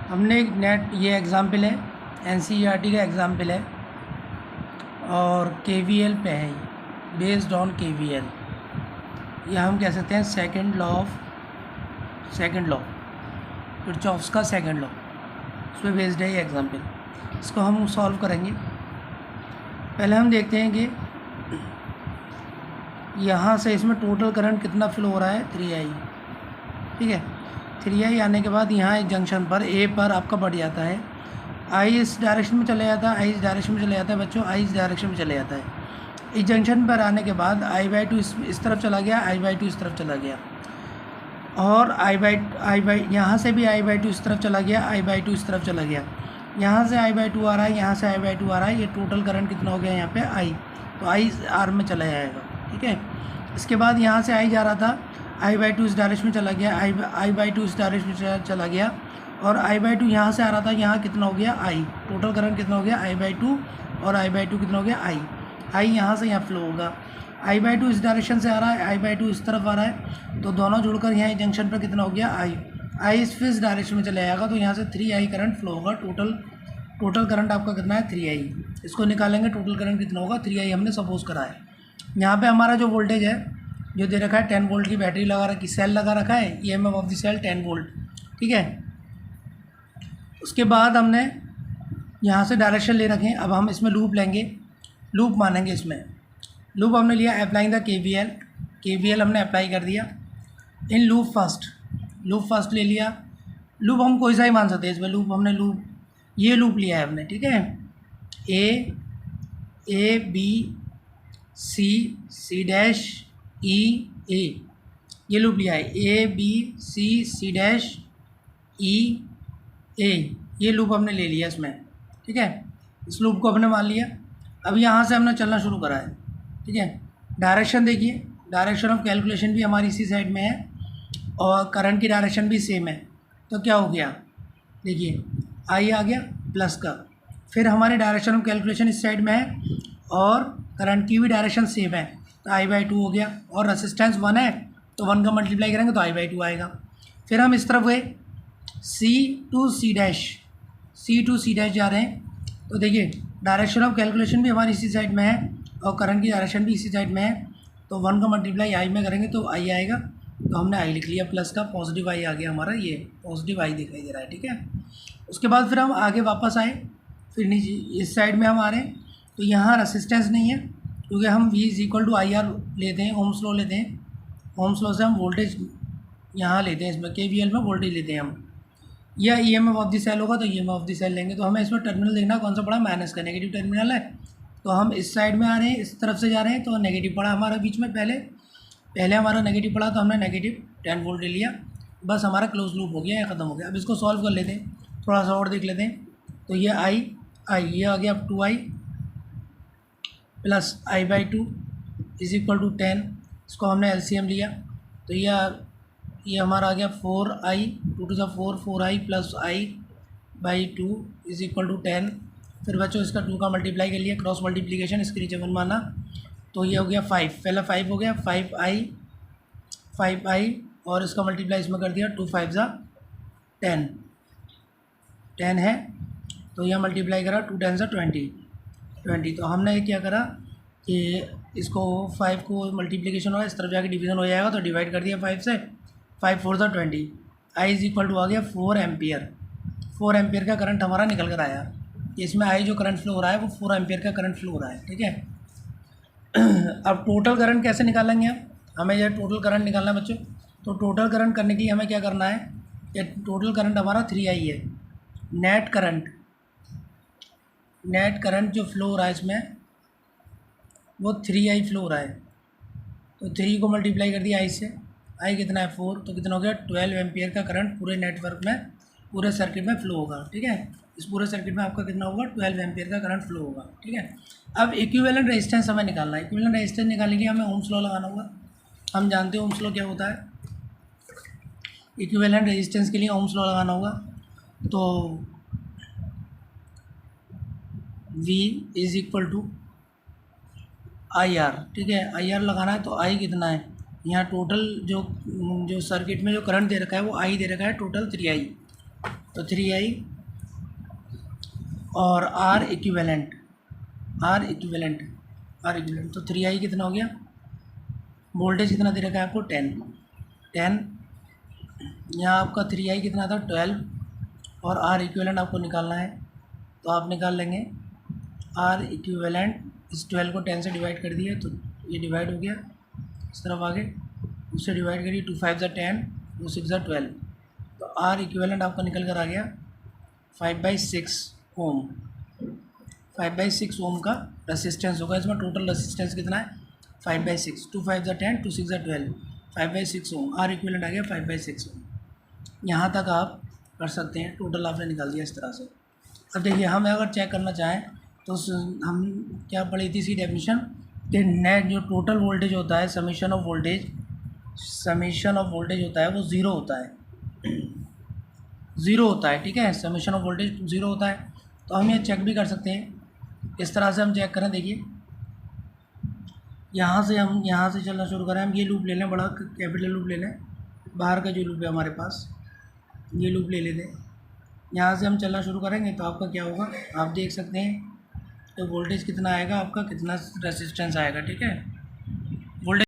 हमने नेट ये एग्ज़ाम्पल है, एनसीईआरटी का एग्ज़ाम्पल है और केवीएल पे है, बेस्ड ऑन केवीएल। या हम कह सकते हैं सेकंड लॉ किरचॉफ्स का सेकंड लॉ, उस पर बेस्ड है ये एग्ज़ाम्पल। इसको हम सॉल्व करेंगे। पहले हम देखते हैं कि यहाँ से इसमें टोटल करंट कितना फ्लो हो रहा है, 3I। ठीक है, 3I आने के बाद यहाँ एक जंक्शन पर ए पर आपका बढ़ जाता है, I इस डायरेक्शन में चले जाता है, I इस डायरेक्शन में चले जाता है बच्चों, I इस डायरेक्शन में चले जाता है। इस जंक्शन पर आने के बाद I/2 इस तरफ चला गया, I/2 इस तरफ चला गया, और I यहाँ से भी I/2 इस तरफ चला गया, I/2 इस तरफ चला गया, यहाँ से I/2 आ रहा है, यहाँ से I/2 आ रहा है। ये टोटल करंट कितना हो गया यहाँ पे I, तो I R में चला जाएगा। ठीक है, इसके बाद यहाँ से I जा रहा था, I/2 इस डायरेक्शन में चला गया, I/2 इस डायरेक्शन में चला गया, और I/2 यहाँ से आ रहा था, यहाँ कितना हो गया I, टोटल करंट कितना हो गया I/2, और I/2 कितना हो गया I यहाँ से यहाँ फ्लो होगा। I/2 इस डायरेक्शन से आ रहा है, I/2 इस तरफ आ रहा है, तो दोनों जुड़कर यहाँ जंक्शन पर कितना हो गया I इस डायरेक्शन में चले जाएगा, तो यहाँ से 3I करंट फ्लो होगा। टोटल करंट आपका कितना है 3I। इसको निकालेंगे, टोटल करंट कितना होगा 3I हमने सपोज करा है। यहाँ पे हमारा जो वोल्टेज है जो दे रखा है 10 वोल्ट की बैटरी लगा रखी, सेल लगा रखा है, EMF of the cell 10 volt. ठीक है, उसके बाद हमने यहाँ से डायरेक्शन ले रखे हैं। अब हम इसमें लूप लेंगे, लूप मानेंगे इसमें। लूप हमने लिया अप्लाइंग द KVL हमने अप्लाई कर दिया इन लूप फर्स्ट ले लिया। लूप हम कोई सा ही मान सकते हैं इसमें। ये लूप लिया है हमने। ठीक है, A B C dash E A, ये लूप लिया है A B C dash E A, ये लूप हमने ले लिया इसमें। ठीक है, इस लूप को हमने मान लिया। अब यहाँ से हमने चलना शुरू करा है। ठीक है, डायरेक्शन देखिए, डायरेक्शन ऑफ कैलकुलेशन भी हमारी इसी साइड में है और करंट की डायरेक्शन भी सेम है। तो क्या हो गया, देखिए I आ गया प्लस का, फिर हमारी डायरेक्शन ऑफ कैलकुलेशन इस साइड में है और करंट की भी डायरेक्शन सेम है, तो I/2 हो गया। और रेसिस्टेंस 1 है, तो 1 का मल्टीप्लाई करेंगे तो I/2 आएगा। फिर हम इस तरफ गए C टू C डैश जा रहे हैं, तो देखिए डायरेक्शन ऑफ कैलकुलेशन भी हमारी इसी साइड में है और करंट की डायरेक्शन भी इसी साइड में है, तो 1 का मल्टीप्लाई I में करेंगे तो I आएगा। तो हमने I लिख लिया प्लस का, पॉजिटिव I आ गया हमारा, ये पॉजिटिव I दिखाई दे रहा है। ठीक है, उसके बाद फिर हम आगे वापस आए, फिर नीचे इस साइड में हम आ रहे हैं, तो यहाँ रेसिस्टेंस नहीं है क्योंकि हम V = IR लेते हैं, ओम्स लॉ लेते हैं। ओम्स लॉ से हम वोल्टेज यहाँ लेते हैं, इसमें KVL में वोल्टेज लेते हैं हम। या EMF ऑफ द सेल होगा तो EMF ऑफ द सेल लेंगे। तो हमें इसमें टर्मिनल देखना कौन सा पड़ा, माइनस का, नेगेटिव टर्मिनल है, तो हम इस साइड में आ रहे हैं, इस तरफ से जा रहे हैं, तो नेगेटिव पड़ा हमारा बीच में। पहले हमारा नेगेटिव पड़ा तो हमने नेगेटिव 10 वोल्ट ले लिया, बस हमारा क्लोज लूप हो गया, या ख़त्म हो गया। अब इसको सॉल्व कर लेते हैं, थोड़ा सा और देख लेते हैं। तो ये I ये आ गया, अब 2I प्लस I/2 = 10। इसको हमने LCM लिया, तो ये हमारा आ गया 4I, 2 to the 4I plus I/2 = 10। फिर बच्चों इसका 2 का मल्टीप्लाई कर लिया, क्रॉस मल्टीप्लिकेशन, इसके नीचे 1 माना, तो ये हो गया 5। पहला 5 हो गया, 5I और इसका मल्टीप्लाई इसमें कर दिया, 2 5 = 10 है, तो यह मल्टीप्लाई करा, 2 10 20। तो हमने क्या करा कि इसको 5 को मल्टीप्लिकेशन हो, इस तरफ जाके डिवीज़न हो जाएगा, तो डिवाइड कर दिया 5 से, 5 4 20। I = आ गया 4 एम्पियर। 4 एम्पियर का करंट हमारा निकल कर आया। इसमें I जो करंट फ्लो हो रहा है वो 4 एम्पियर का करंट फ्लो हो रहा है। ठीक है, अब टोटल करंट कैसे निकालेंगे हमें यह टोटल करंट निकालना है बच्चों। तो टोटल करंट करने के लिए हमें क्या करना है, ये टोटल करंट हमारा 3I है। नेट करंट जो फ्लो हो रहा है इसमें वो 3I फ्लो हो रहा है, तो 3 को मल्टीप्लाई कर दिया I से, I कितना है 4, तो कितना हो गया 12 एम्पियर का करंट पूरे नेटवर्क में, पूरे सर्किट में फ्लो होगा। ठीक है, इस पूरे सर्किट में आपका कितना होगा 12 एम्पियर का करंट फ्लो होगा। ठीक है, अब इक्विवेलेंट रेजिस्टेंस हमें निकालना है। इक्विवेलेंट रेजिस्टेंस निकालने के लिए हमें ओम्स लॉ लगाना होगा। हम जानते हैं ओम्स लॉ क्या होता है। इक्विवेलेंट रेजिस्टेंस के लिए ओम्स लॉ लगाना होगा, तो V = IR। ठीक है, IR लगाना है, तो I कितना है, यहाँ टोटल जो सर्किट में जो करंट दे रखा है वो I दे रखा है, टोटल 3I। तो 3i और आर इक्विवेलेंट तो 3i कितना हो गया, वोल्टेज कितना दे रखा है आपको 10, यहाँ आपका 3i कितना था 12 और आर इक्विवेलेंट आपको निकालना है, तो आप निकाल लेंगे आर इक्विवेलेंट, इस 12 को 10 से डिवाइड कर दिया तो ये डिवाइड हो गया, इस तरफ आगे उससे डिवाइड करिए, 2 5 ज़ा 10, 2 6 ज़ा 12, तो आर इक्विवेलेंट आपका निकल कर आ गया 5/6 ओम। 5/6 ओम का रेसिस्टेंस होगा, इसमें टोटल रेसिस्टेंस कितना है 5/6, 2 5 ज़ा 10, 2 6 ज़ा 12, 5/6 ओम, आर इक्विवेलेंट आ गया 5/6 ओम। यहाँ तक आप कर सकते हैं, टोटल आपने निकाल दिया इस तरह से। अब देखिए हम अगर चेक करना चाहें तो हम क्या पढ़ी थी इसकी डेफिनेशन कि नेट जो टोटल वोल्टेज होता है समीशन ऑफ वोल्टेज होता है वो ज़ीरो होता है, ठीक है, समीशन ऑफ वोल्टेज ज़ीरो होता है। तो हम ये चेक भी कर सकते हैं, इस तरह से हम चेक करें, देखिए यहाँ से चलना शुरू करें, हम ये लूप ले लें, बड़ा कैपिटल लूप ले लें, बाहर का जो लूप है हमारे पास ये लूप ले लेते हैं, यहाँ से हम चलना शुरू करेंगे तो आपका क्या होगा आप देख सकते हैं, तो वोल्टेज कितना आएगा आपका, कितना रेसिस्टेंस आएगा, ठीक है।